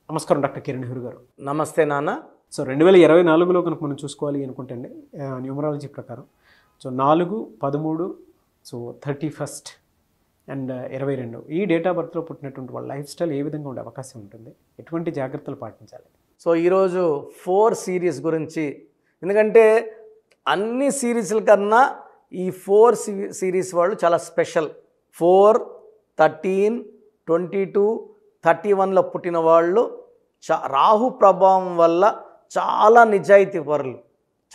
నమస్కారం డాక్టర్ కిరణ్ నెహ్రూ గారు. నమస్తే నాన్న. సో 2024లో కనుక మనం చూసుకోవాలి అనుకుంటే అండి, న్యూమరాలజీ ప్రకారం 4, 13, 31 అండ్ 22 ఈ డేట్ ఆఫ్ బర్త్లో పుట్టినటువంటి వాళ్ళ లైఫ్ స్టైల్ ఏ విధంగా ఉండే అవకాశం ఉంటుంది, ఎటువంటి జాగ్రత్తలు పాటించాలి? సో ఈరోజు 4 సిరీస్ గురించి, ఎందుకంటే అన్ని సిరీస్ల కన్నా ఈ 4 సిరీస్ వాళ్ళు చాలా స్పెషల్. 4, 13, 22, 31లో పుట్టిన వాళ్ళు రాహు ప్రభావం వల్ల చాలా నిజాయితీ పరులు,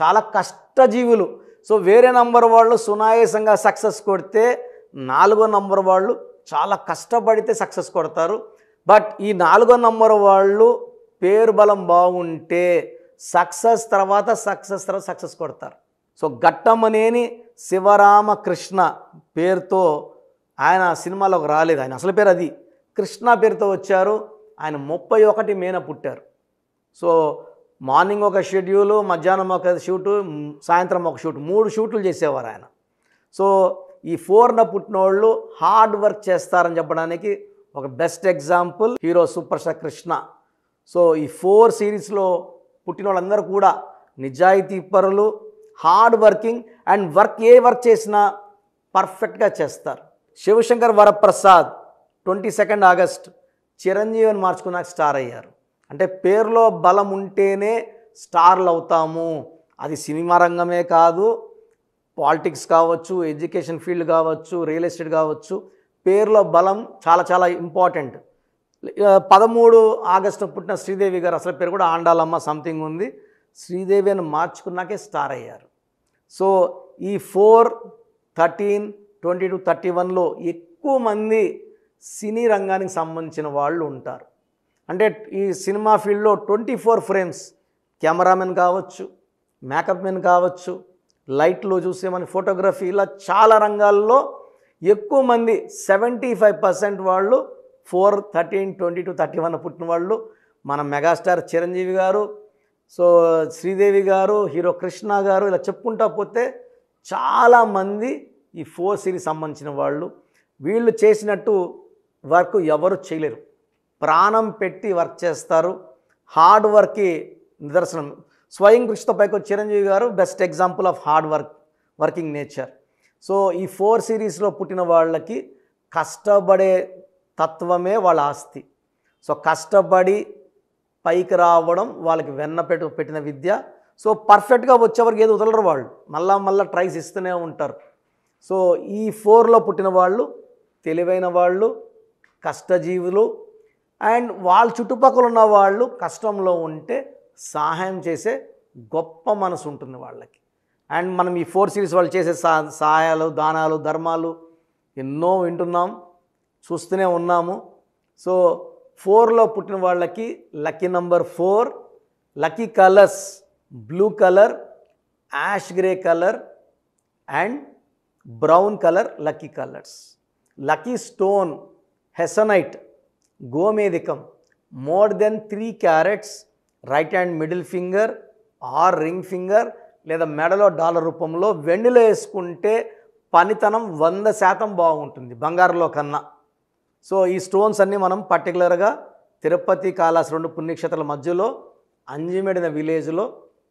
చాలా కష్టజీవులు. సో వేరే నంబర్ వాళ్ళు సునాయాసంగా సక్సెస్ కొడితే 4వ నంబర్ వాళ్ళు చాలా కష్టపడితే సక్సెస్ కొడతారు. బట్ ఈ 4వ నంబర్ వాళ్ళు పేరు బలం బాగుంటే సక్సెస్ తర్వాత సక్సెస్ కొడతారు. సో ఘట్టమనేని శివరామకృష్ణ పేరుతో ఆయన సినిమాలోకి రాలేదు, ఆయన అసలు పేరు అది, కృష్ణ పేరుతో వచ్చారు. ఆయన 31 మేన పుట్టారు. సో మార్నింగ్ ఒక షెడ్యూలు, మధ్యాహ్నం ఒక షూటు, సాయంత్రం ఒక షూట్, 3 షూట్లు చేసేవారు ఆయన. సో ఈ 4న పుట్టిన వాళ్ళు హార్డ్ వర్క్ చేస్తారని చెప్పడానికి ఒక best example hero super star Krishna. So ఈ 4 సిరీస్లో పుట్టిన వాళ్ళందరూ కూడా నిజాయితీ పరులు, hard working and A work చేసినా పర్ఫెక్ట్గా చేస్తారు. శివశంకర్ వరప్రసాద్ 22 ఆగస్ట్ చిరంజీవిని మార్చుకున్నాక స్టార్ అయ్యారు. అంటే పేరులో బలం ఉంటేనే స్టార్లు అవుతాము. అది సినిమా రంగమే కాదు, పాలిటిక్స్ కావచ్చు, ఎడ్యుకేషన్ ఫీల్డ్ కావచ్చు, రియల్ ఎస్టేట్ కావచ్చు, పేరులో బలం చాలా చాలా ఇంపార్టెంట్. 13 ఆగస్టు పుట్టిన శ్రీదేవి గారు అసలు పేరు కూడా ఆండాలమ్మ సంథింగ్ ఉంది. శ్రీదేవి అని మార్చుకున్నాకే స్టార్ అయ్యారు. సో ఈ 4, 13, 22, 31లో ఎక్కువ మంది సినీ రంగానికి సంబంధించిన వాళ్ళు ఉంటారు. అంటే ఈ సినిమా ఫీల్డ్లో 24 ఫ్రేమ్స్, కెమెరామెన్ కావచ్చు, మేకప్ మెన్ కావచ్చు, లైట్లో చూసే మన ఫోటోగ్రఫీ, ఇలా చాలా రంగాల్లో ఎక్కువ మంది 75% వాళ్ళు 4, 13, 22, 31 పుట్టిన వాళ్ళు. మన మెగాస్టార్ చిరంజీవి గారు, సో శ్రీదేవి గారు, హీరో కృష్ణ గారు, ఇలా చెప్పుకుంటా పోతే చాలామంది ఈ 4 సిరీస్ సంబంధించిన వాళ్ళు. వీళ్ళు చేసినట్టు వర్క్ ఎవరు చేయలేరు, ప్రాణం పెట్టి వర్క్ చేస్తారు. హార్డ్ వర్క్కి నిదర్శనం స్వయం కృషితో పైకి చిరంజీవి గారు best example of working nature. So ఈ 4 సిరీస్లో పుట్టిన వాళ్ళకి కష్టపడే తత్వమే వాళ్ళ ఆస్తి. సో కష్టపడి పైకి రావడం వాళ్ళకి పెట్టిన విద్య. సో పర్ఫెక్ట్గా వచ్చేవరకు ఏది వదలరు వాళ్ళు, మళ్ళా ట్రైస్ ఇస్తూనే ఉంటారు. సో ఈ 4లో పుట్టిన వాళ్ళు తెలివైన వాళ్ళు, కష్టజీవులు, అండ్ వాళ్ళ చుట్టుపక్కల ఉన్న వాళ్ళు కష్టంలో ఉంటే సహాయం చేసే గొప్ప మనసు ఉంటుంది వాళ్ళకి. అండ్ మనం ఈ 4 సిరీస్ వాళ్ళు చేసే సహాయాలు, దానాలు, ధర్మాలు ఎన్నో వింటున్నాం, చూస్తూనే ఉన్నాము. సో 4లో పుట్టిన వాళ్ళకి lucky number 4, lucky colours blue colour, ash grey colour and brown colour lucky colours. Lucky stone hessonite, గోమేధికం, more than 3 carats, right hand middle finger or ring finger, లేదా మెడలో డాలర్ రూపంలో వెండిలో వేసుకుంటే పనితనం 100% బాగుంటుంది బంగారంలో కన్నా. సో ఈ స్టోన్స్ అన్నీ మనం పర్టికులర్గా తిరుపతి, కాళహస్తి 2 పుణ్యక్షేత్రాల మధ్యలో అంజిమెడిన విలేజ్లో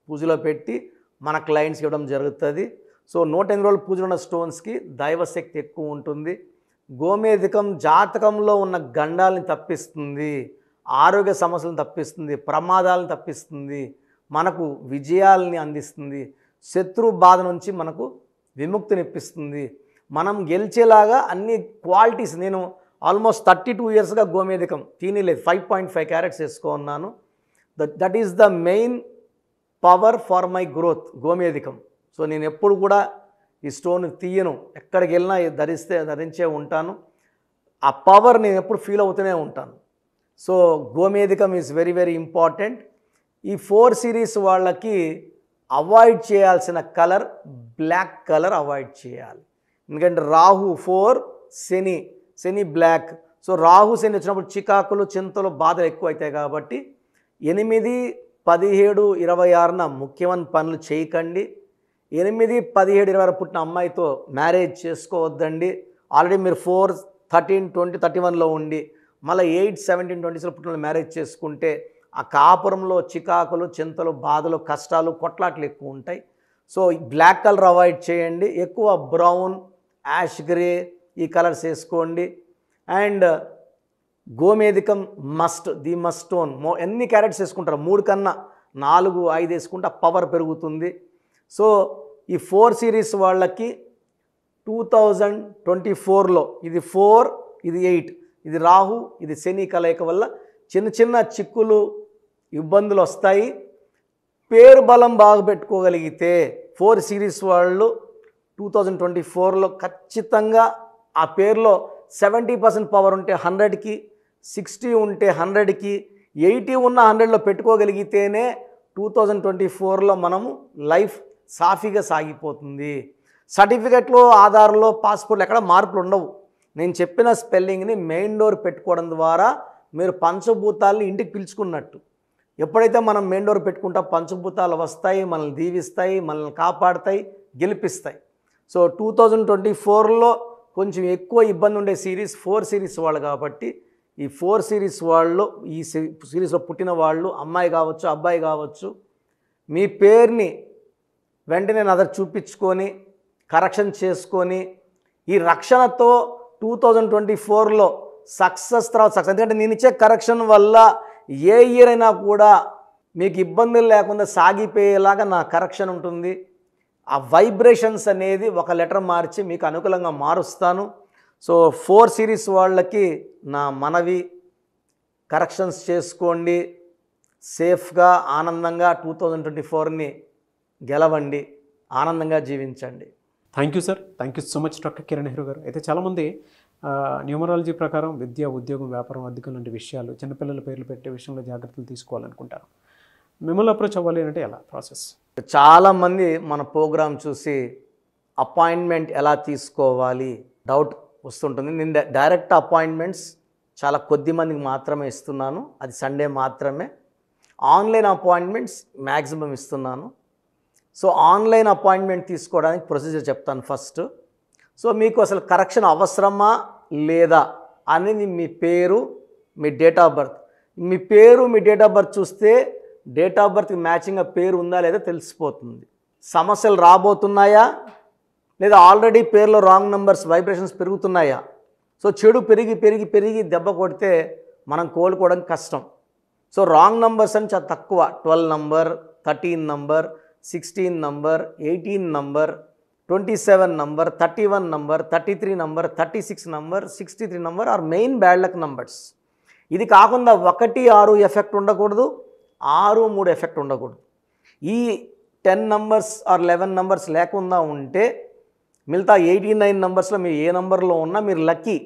పూజలో పెట్టి మన క్లయింట్స్కి ఇవ్వడం జరుగుతుంది. సో 108 రోజులు పూజలు ఉన్న స్టోన్స్కి దైవశక్తి ఎక్కువ ఉంటుంది. గోమేధికం జాతకంలో ఉన్న గండాలని తప్పిస్తుంది, ఆరోగ్య సమస్యలను తప్పిస్తుంది, ప్రమాదాలను తప్పిస్తుంది, మనకు విజయాలని అందిస్తుంది, శత్రు బాధ నుంచి మనకు విముక్తినిప్పిస్తుంది, మనం గెలిచేలాగా అన్ని క్వాలిటీస్. నేను ఆల్మోస్ట్ 32 ఇయర్స్గా గోమేధికం తినలేదు, 5.5 క్యారెట్స్ వేసుకున్నాను. That is the main power for my growth, గోమేధికం. సో నేను ఎప్పుడు కూడా ఈ స్టోన్ తీయను, ఎక్కడికి వెళ్ళినా ధరించే ఉంటాను. ఆ పవర్ నేను ఎప్పుడు ఫీల్ అవుతూనే ఉంటాను. సో గోమేధికం ఈజ్ వెరీ వెరీ ఇంపార్టెంట్. ఈ 4 సిరీస్ వాళ్ళకి అవాయిడ్ చేయాల్సిన కలర్ బ్లాక్ కలర్ అవాయిడ్ చేయాలి. ఎందుకంటే రాహు 4, శని బ్లాక్. సో రాహు శని వచ్చినప్పుడు చికాకులు, చింతలు, బాధలు ఎక్కువ అవుతాయి. కాబట్టి 8, 17, 26న ముఖ్యమైన పనులు చేయకండి. 8, 17, 26 పుట్టిన అమ్మాయితో మ్యారేజ్ చేసుకోవద్దండి. ఆల్రెడీ మీరు 4, 13, 20, 31లో ఉండి మళ్ళీ 8, 17, 20స్లో పుట్టిన మ్యారేజ్ చేసుకుంటే ఆ కాపురంలో చికాకులు, చింతలు, బాధలు, కష్టాలు, కొట్లాట్లు ఎక్కువ ఉంటాయి. సో బ్లాక్ కలర్ అవాయిడ్ చేయండి, ఎక్కువ బ్రౌన్, యాష్ గ్రే ఈ కలర్స్ వేసుకోండి. అండ్ గోమేధికం ది మస్ట్ స్టోన్ ఎన్ని క్యారెట్స్ వేసుకుంటారు, 3 కన్నా 4, 5 వేసుకుంటే పవర్ పెరుగుతుంది. సో ఈ 4 సిరీస్ వాళ్ళకి 2024లో ఇది 4, ఇది 8, ఇది రాహు, ఇది శని కలయిక వల్ల చిన్న చిన్న చిక్కులు, ఇబ్బందులు వస్తాయి. పేరు బలం బాగా పెట్టుకోగలిగితే 4 సిరీస్ వాళ్ళు 2024లో ఖచ్చితంగా ఆ పేరులో 70% పవర్ ఉంటే 100కి, 60 ఉంటే 100కి, 80 ఉన్న 100లో పెట్టుకోగలిగితేనే 2024లో మనము లైఫ్ సాఫీగా సాగిపోతుంది. సర్టిఫికెట్లో, ఆధార్లో, పాస్పోర్ట్లో ఎక్కడ మార్పులు ఉండవు. నేను చెప్పిన స్పెల్లింగ్ని మెయిన్ డోర్ పెట్టుకోవడం ద్వారా మీరు పంచభూతాలని ఇంటికి పిలుచుకున్నట్టు. ఎప్పుడైతే మనం మెయిన్ డోర్ పెట్టుకుంటా పంచభూతాలు వస్తాయి, మనల్ని దీవిస్తాయి, మనల్ని కాపాడుతాయి, గెలిపిస్తాయి. సో 2024లో కొంచెం ఎక్కువ ఇబ్బంది ఉండే సిరీస్ 4 సిరీస్ వాళ్ళు కాబట్టి ఈ 4 సిరీస్ వాళ్ళు, ఈ సిరీస్లో పుట్టిన వాళ్ళు, అమ్మాయి కావచ్చు, అబ్బాయి కావచ్చు, మీ పేరుని వెంటనే నదర్ చూపించుకొని కరెక్షన్ చేసుకొని ఈ రక్షణతో 2024లో సక్సెస్ తర్వాత సక్సెస్. ఎందుకంటే నేను ఇచ్చే కరెక్షన్ వల్ల ఏ ఇయర్ అయినా కూడా మీకు ఇబ్బందులు లేకుండా సాగిపోయేలాగా నా కరెక్షన్ ఉంటుంది. ఆ వైబ్రేషన్స్ అనేది ఒక లెటర్ మార్చి మీకు అనుకూలంగా మారుస్తాను. సో 4 సిరీస్ వాళ్ళకి నా మనవి, కరెక్షన్స్ చేసుకోండి, సేఫ్గా ఆనందంగా 2024ని గెలవండి, ఆనందంగా జీవించండి. Thank you sir, thank you so much doctor Kiran Nehru గారు. అయితే చాలామంది న్యూమరాలజీ ప్రకారం విద్య, ఉద్యోగం, వ్యాపారం, అద్దెకం లాంటి విషయాలు, చిన్నపిల్లల పేర్లు పెట్టే విషయంలో జాగ్రత్తలు తీసుకోవాలనుకుంటారు. మిమ్మల్ని అప్రోచ్ అవ్వాలి అంటే ఎలా ప్రాసెస్? చాలామంది మన ప్రోగ్రాం చూసి అపాయింట్మెంట్ ఎలా తీసుకోవాలి డౌట్ వస్తుంటుంది. నేను డైరెక్ట్ అపాయింట్మెంట్స్ చాలా కొద్ది మందికి మాత్రమే ఇస్తున్నాను, అది సండే మాత్రమే. ఆన్లైన్ అపాయింట్మెంట్స్ మ్యాక్సిమం ఇస్తున్నాను. సో ఆన్లైన్ అపాయింట్మెంట్ తీసుకోవడానికి ప్రొసీజర్ చెప్తాను ఫస్ట్. సో మీకు అసలు కరెక్షన్ అవసరమా లేదా అనేది మీ పేరు, మీ డేట్ ఆఫ్ బర్త్. మీ పేరు, మీ డేట్ ఆఫ్ బర్త్ చూస్తే డేట్ ఆఫ్ బర్త్కి మ్యాచింగ్గా పేరు ఉందా లేదా తెలిసిపోతుంది. సమస్యలు రాబోతున్నాయా లేదా ఆల్రెడీ పేరులో రాంగ్ నెంబర్స్, వైబ్రేషన్స్ పెరుగుతున్నాయా? సో చెడు పెరిగి పెరిగి పెరిగి దెబ్బ కొడితే మనం కోలుకోవడం కష్టం. సో రాంగ్ నెంబర్స్ అని చాలా తక్కువ. 12 number, 13 number, 16 number, 18 number, 27 number, 31 number, 33 number, 36 number, 63 number are main bad luck numbers. ఇది కాకుండా 1, 6 ఎఫెక్ట్ ఉండకూడదు, 6, 3 ఎఫెక్ట్ ఉండకూడదు. ఈ 10 నంబర్స్ ఆర్ 11 నంబర్స్ లేకుండా ఉంటే మిగతా 89 నంబర్స్లో మీరు ఏ నంబర్లో ఉన్నా మీరు లక్కీ.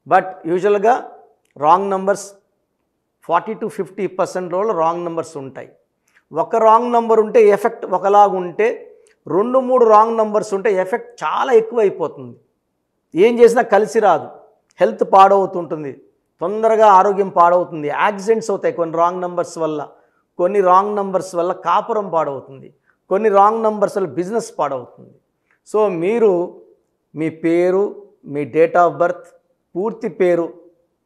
బట్ యూజువల్గా wrong numbers 40 to 50% wrong numbers ఉంటాయి. ఒక రాంగ్ నెంబర్ ఉంటే ఎఫెక్ట్ ఒకలాగుంటే 2, 3 రాంగ్ నెంబర్స్ ఉంటే ఎఫెక్ట్ చాలా ఎక్కువ అయిపోతుంది. ఏం చేసినా కలిసి రాదు, హెల్త్ పాడవుతుంటుంది, తొందరగా ఆరోగ్యం పాడవుతుంది, యాక్సిడెంట్స్ అవుతాయి కొన్ని రాంగ్ నెంబర్స్ వల్ల, కొన్ని రాంగ్ నెంబర్స్ వల్ల కాపురం పాడవుతుంది, కొన్ని రాంగ్ నెంబర్స్ వల్ల బిజినెస్ పాడవుతుంది. సో మీరు మీ పేరు, మీ డేట్ ఆఫ్ బర్త్, పూర్తి పేరు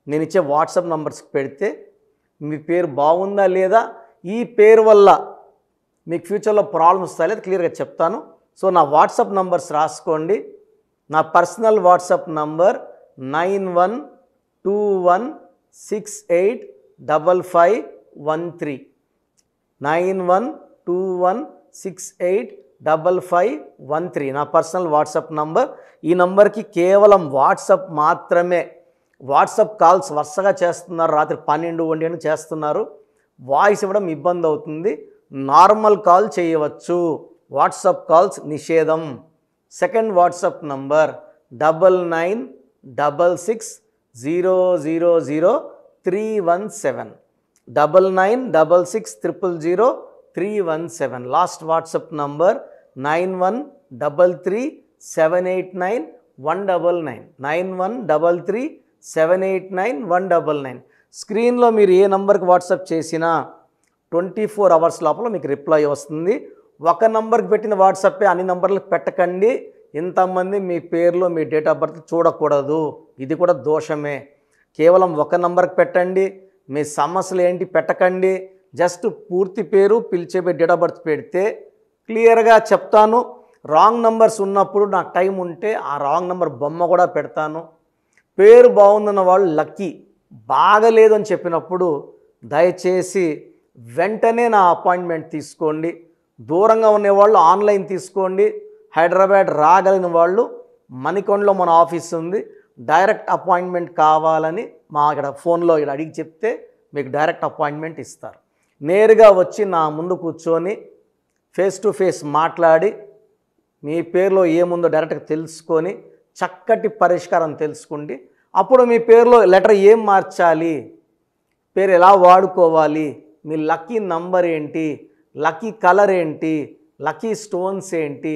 నేను ఇచ్చే వాట్సాప్ నంబర్స్కి పెడితే మీ పేరు బాగుందా లేదా, ఈ పేరు వల్ల మీకు ఫ్యూచర్లో ప్రాబ్లమ్స్ వస్తాయి లేదా క్లియర్గా చెప్తాను. సో నా వాట్సాప్ నంబర్స్ రాసుకోండి. నా పర్సనల్ వాట్సాప్ నంబర్ 9121685513 9121685513 నా పర్సనల్ వాట్సాప్ నంబర్. ఈ నంబర్కి కేవలం వాట్సాప్ మాత్రమే. వాట్సాప్ కాల్స్ వరుసగా చేస్తున్నారు, రాత్రి 12, 1 చేస్తున్నారు, వాయిస్ ఇవ్వడం ఇబ్బంది అవుతుంది. నార్మల్ కాల్ చేయవచ్చు, వాట్సాప్ కాల్స్ నిషేధం. Second WhatsApp number 9966000317 9966000317. Last WhatsApp number 9133789199 9133789199. స్క్రీన్లో మీరు ఏ నంబర్కి వాట్సాప్ చేసినా 24 అవర్స్ లోపల మీకు రిప్లై వస్తుంది. ఒక నంబర్కి పెట్టిన వాట్సాపే అన్ని నంబర్లకు పెట్టకండి. ఇంతమంది మీ పేర్లో మీ డేట్ ఆఫ్ బర్త్ చూడకూడదు, ఇది కూడా దోషమే. కేవలం ఒక నంబర్కి పెట్టండి. మీ సమస్యలు ఏంటి పెట్టకండి. జస్ట్ పూర్తి పేరు, పిలిచే డేట్ ఆఫ్ బర్త్ పెడితే క్లియర్గా చెప్తాను. రాంగ్ నంబర్స్ ఉన్నప్పుడు నాకు టైం ఉంటే ఆ రాంగ్ నంబర్ బొమ్మ కూడా పెడతాను. పేరు బాగుందన్న వాళ్ళు లక్కీ, బాగలేదు అని చెప్పినప్పుడు దయచేసి వెంటనే నా అపాయింట్మెంట్ తీసుకోండి. దూరంగా ఉండేవాళ్ళు ఆన్లైన్ తీసుకోండి. హైదరాబాద్ రాగలిగిన వాళ్ళు మణికొండలో మన ఆఫీస్ ఉంది. డైరెక్ట్ అపాయింట్మెంట్ కావాలని మా ఇక్కడ ఫోన్లో ఇక్కడ అడిగి చెప్తే మీకు డైరెక్ట్ అపాయింట్మెంట్ ఇస్తారు. నేరుగా వచ్చి నా ముందు కూర్చొని ఫేస్ టు ఫేస్ మాట్లాడి మీ పేరులో ఏముందో డైరెక్ట్గా తెలుసుకొని చక్కటి పరిష్కారం తెలుసుకోండి. అప్పుడు మీ పేరులో లెటర్ ఏం మార్చాలి, పేరు ఎలా వాడుకోవాలి, మీ లక్కీ నంబర్ ఏంటి, లక్కీ కలర్ ఏంటి, లక్కీ స్టోన్స్ ఏంటి,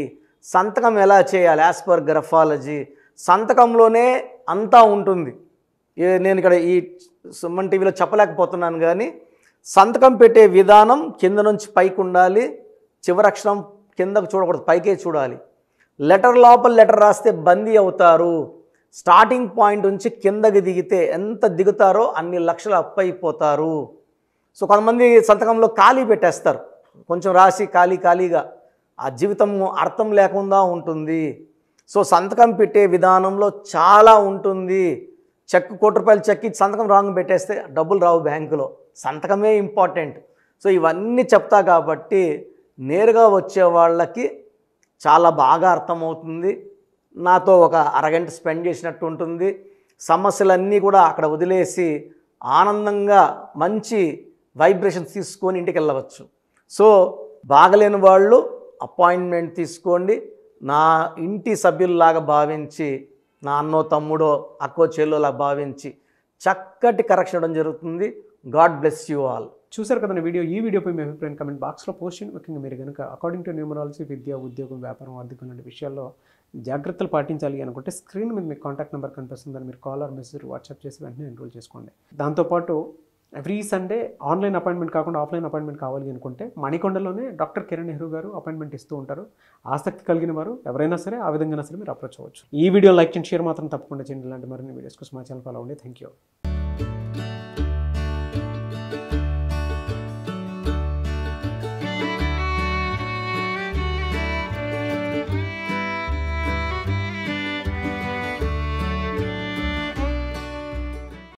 సంతకం ఎలా చేయాలి యాజ్ పర్ గ్రఫాలజీ, సంతకంలోనే అంతా ఉంటుంది. నేను ఇక్కడ ఈ సుమన్ టీవీలో చెప్పలేకపోతున్నాను కానీ సంతకం పెట్టే విధానం కింద నుంచి పైకి ఉండాలి. చివరి అక్షరం కిందకు చూడకూడదు, పైకే చూడాలి. లెటర్ లోపల లెటర్ రాస్తే బందీ అవుతారు. స్టార్టింగ్ పాయింట్ నుంచి కిందకి దిగితే ఎంత దిగుతారో అన్ని లక్షలు అప్పు అయిపోతారు. సో కొంతమంది సంతకంలో ఖాళీ పెట్టేస్తారు, కొంచెం రాసి ఖాళీగా ఆ జీవితం అర్థం లేకుండా ఉంటుంది. సో సంతకం పెట్టే విధానంలో చాలా ఉంటుంది. చెక్ ₹1,00,000 చెక్ ఇచ్చి సంతకం రాంగ్ పెట్టేస్తే డబ్బులు రావు బ్యాంకులో. సంతకమే ఇంపార్టెంట్. సో ఇవన్నీ చెప్తా కాబట్టి నేరుగా వచ్చే వాళ్ళకి చాలా బాగా అర్థమవుతుంది. నాతో ఒక అరగంట స్పెండ్ చేసినట్టు ఉంటుంది. సమస్యలన్నీ కూడా అక్కడ వదిలేసి ఆనందంగా మంచి వైబ్రేషన్స్ తీసుకొని ఇంటికి వెళ్ళవచ్చు. సో బాగలేని వాళ్ళు అపాయింట్మెంట్ తీసుకోండి. నా ఇంటి సభ్యుల్లాగా భావించి, నా అన్నో తమ్ముడో అక్కో చెల్లోలా భావించి చక్కటి కరెక్షన్ ఇవ్వడం జరుగుతుంది. God bless you all. చూసారు కదా వీడియో. ఈ వీడియోపై మీ అభిప్రాయం కమెంట్ బాక్స్లో పోస్ట్ చేయండి. ముఖ్యంగా మీరు కనుక అకార్డింగ్ టు న్యూమరాలజీ విద్య, ఉద్యోగం, వ్యాపారం, ఆర్థికం లాంటి విషయాల్లో జాగ్రత్తలు పాటించాలి అనుకుంటే స్క్రీన్ మీద మీకు కాంటాక్ట్ నెంబర్ కనిపిస్తుందని మీరు కాల్ ఆర్ మెసేజ్ వాట్సాప్ చేసి వెంటనే ఎన్రోల్ చేసుకోండి. దాంతోపాటు ఎవ్రీ సండే ఆన్లైన్ అపాయింట్మెంట్ కాకుండా ఆఫ్లైన్ అపాయింట్మెంట్ కావాలి అనుకుంటే మణికొండలోనే డాక్టర్ కిరణ్ నెహ్రూ గారు అపాయింట్మెంట్ ఇస్తూ ఉంటారు. ఆసక్తి కలిగిన వారు ఎవరైనా సరే ఆ విధంగా సరే మీరు అప్రోచ్ అవ్వచ్చు. ఈ వీడియో లైక్ అండ్ షేర్ మాత్రం తప్పకుండా చేయండి. ఇలాంటి మరిన్ని వీడియోస్ కోసం మా ఛానల్ ఫాలో అవ్వండి. Thank you.